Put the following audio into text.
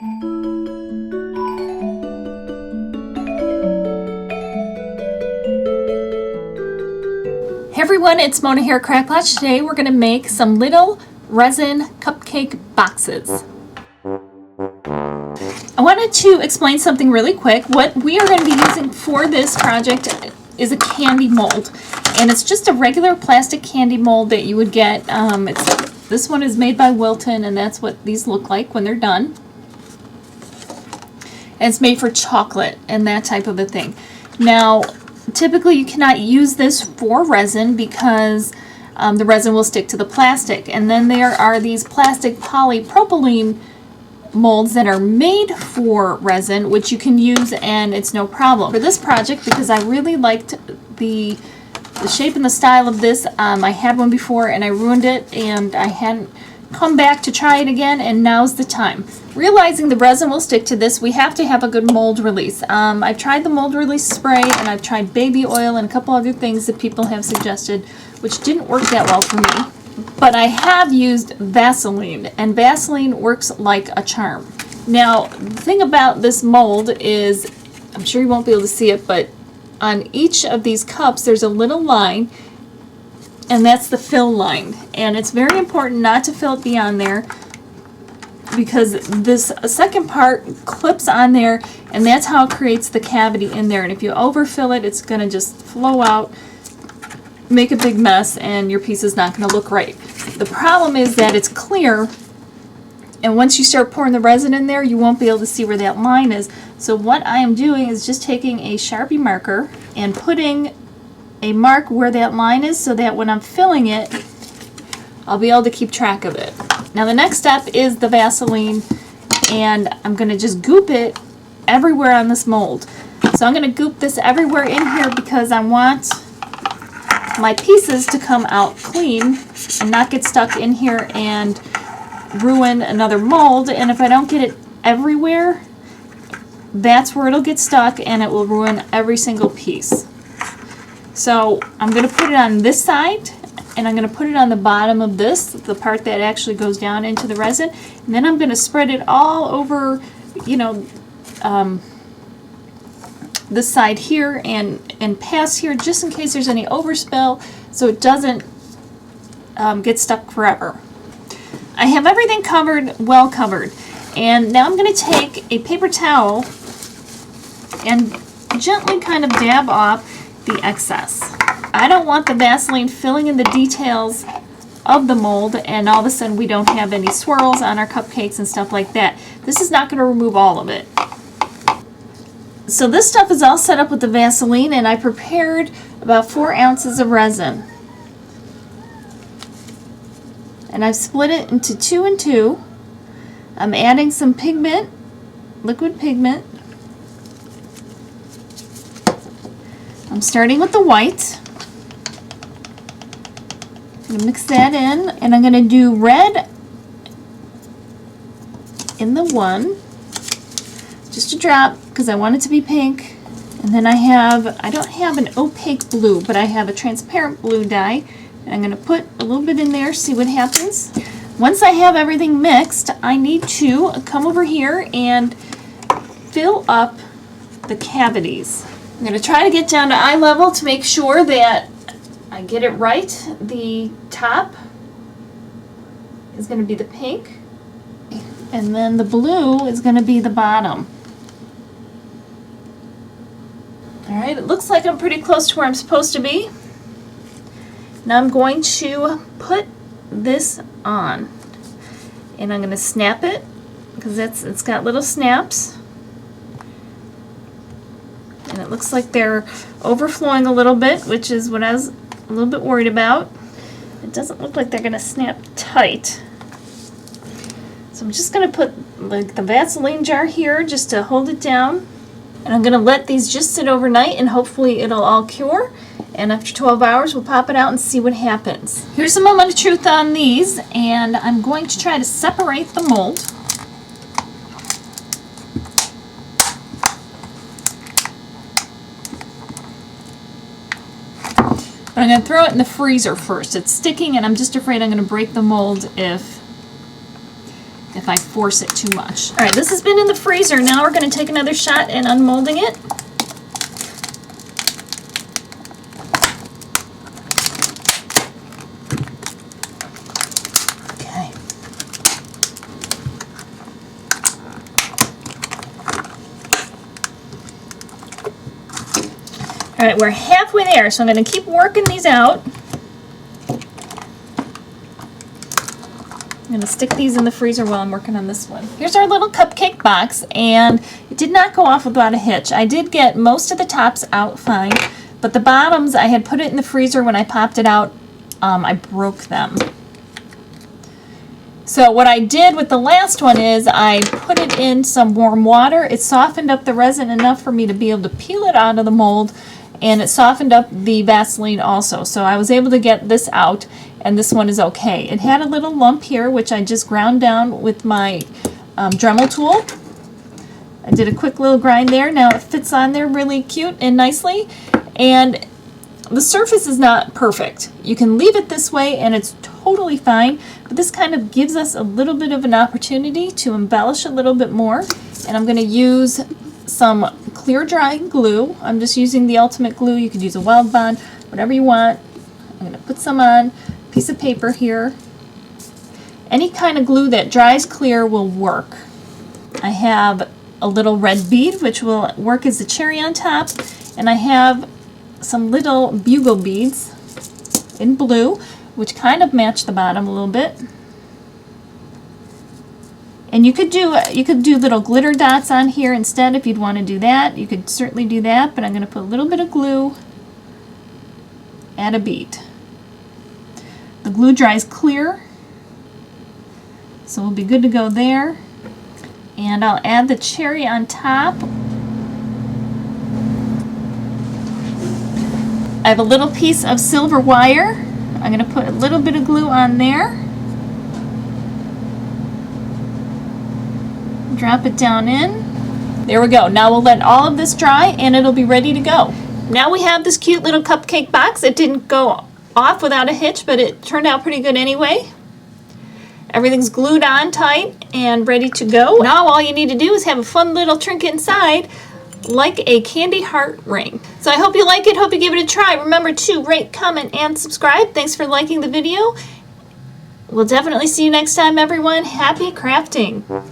Hey everyone, it's Mona here at Klatch. Today we're going to make some little resin cupcake boxes. I wanted to explain something really quick. What we are going to be using for this project is a candy mold. And it's just a regular plastic candy mold that you would get. This one is made by Wilton, and that's what these look like when they're done. And it's made for chocolate and that type of a thing. Now, typically you cannot use this for resin because the resin will stick to the plastic. And then there are these plastic polypropylene molds that are made for resin, which you can use and it's no problem. For this project, because I really liked the shape and the style of this, I had one before and I ruined it and I hadn't come back to try it again, and now's the time. Realizing the resin will stick to this, we have to have a good mold release. I've tried the mold release spray and I've tried baby oil and a couple other things that people have suggested, which didn't work that well for me. But I have used Vaseline, and Vaseline works like a charm. Now, the thing about this mold is, I'm sure you won't be able to see it, but on each of these cups there's a little line, and that's the fill line. And it's very important not to fill it beyond there, because this second part clips on there, and that's how it creates the cavity in there. And if you overfill it, it's going to just flow out, make a big mess, and your piece is not going to look right. The problem is that it's clear, and once you start pouring the resin in there, you won't be able to see where that line is. So what I am doing is just taking a Sharpie marker and putting a mark where that line is, so that when I'm filling it, I'll be able to keep track of it. Now the next step is the Vaseline, and I'm going to just goop it everywhere on this mold. So I'm going to goop this everywhere in here because I want my pieces to come out clean and not get stuck in here and ruin another mold. And if I don't get it everywhere, that's where it'll get stuck and it will ruin every single piece. So I'm going to put it on this side, and I'm going to put it on the bottom of this, the part that actually goes down into the resin. And then I'm going to spread it all over, you know, this side here and past here, just in case there's any overspill, so it doesn't get stuck forever. I have everything covered, well covered. And now I'm going to take a paper towel and gently kind of dab off the excess. I don't want the Vaseline filling in the details of the mold and all of a sudden we don't have any swirls on our cupcakes and stuff like that. This is not going to remove all of it. So this stuff is all set up with the Vaseline, and I prepared about 4 ounces of resin. And I've split it into 2 and 2. I'm adding some pigment, liquid pigment. I'm starting with the white. I'm going to mix that in, and I'm going to do red in the one, just a drop because I want it to be pink. And then I don't have an opaque blue, but I have a transparent blue dye. And I'm going to put a little bit in there, see what happens. Once I have everything mixed, I need to come over here and fill up the cavities. I'm going to try to get down to eye level to make sure that I get it right. The top is going to be the pink, and then the blue is going to be the bottom. Alright, it looks like I'm pretty close to where I'm supposed to be. Now I'm going to put this on, and I'm going to snap it because it's got little snaps. And it looks like they're overflowing a little bit, which is what I was a little bit worried about. It doesn't look like they're going to snap tight. So I'm just going to put like the Vaseline jar here just to hold it down. And I'm going to let these just sit overnight, and hopefully it'll all cure. And after 12 hours we'll pop it out and see what happens. Here's the moment of truth on these, and I'm going to try to separate the mold. But I'm going to throw it in the freezer first. It's sticking and I'm just afraid I'm going to break the mold if if I force it too much. All right, this has been in the freezer. Now we're going to take another shot at unmolding it. Okay. All right, we're halfway there, so I'm going to keep working these out. I'm going to stick these in the freezer while I'm working on this one. Here's our little cupcake box, and it did not go off without a hitch. I did get most of the tops out fine, but the bottoms, I had put it in the freezer. When I popped it out, I broke them. So what I did with the last one is I put it in some warm water. It softened up the resin enough for me to be able to peel it out of the mold, and it softened up the Vaseline also. So I was able to get this out, and this one is okay. It had a little lump here, which I just ground down with my Dremel tool. I did a quick little grind there. Now it fits on there really cute and nicely. And the surface is not perfect. You can leave it this way and it's totally fine, but this kind of gives us a little bit of an opportunity to embellish a little bit more. And I'm going to use some clear dry glue. I'm just using the Ultimate Glue. You could use a Wild Bond, whatever you want. I'm going to put some on a piece of paper here. Any kind of glue that dries clear will work. I have a little red bead, which will work as the cherry on top, and I have some little bugle beads in blue, which kind of match the bottom a little bit. And you could do little glitter dots on here instead if you'd want to do that. You could certainly do that, but I'm going to put a little bit of glue, add a bead. The glue dries clear, so we'll be good to go there. And I'll add the cherry on top. I have a little piece of silver wire. I'm going to put a little bit of glue on there. Drop it down in. There we go. Now we'll let all of this dry and it'll be ready to go. Now we have this cute little cupcake box. It didn't go off without a hitch, but it turned out pretty good anyway. Everything's glued on tight and ready to go. Now all you need to do is have a fun little trinket inside, like a candy heart ring. So I hope you like it, hope you give it a try. Remember to rate, comment, and subscribe. Thanks for liking the video. We'll definitely see you next time, everyone. Happy crafting!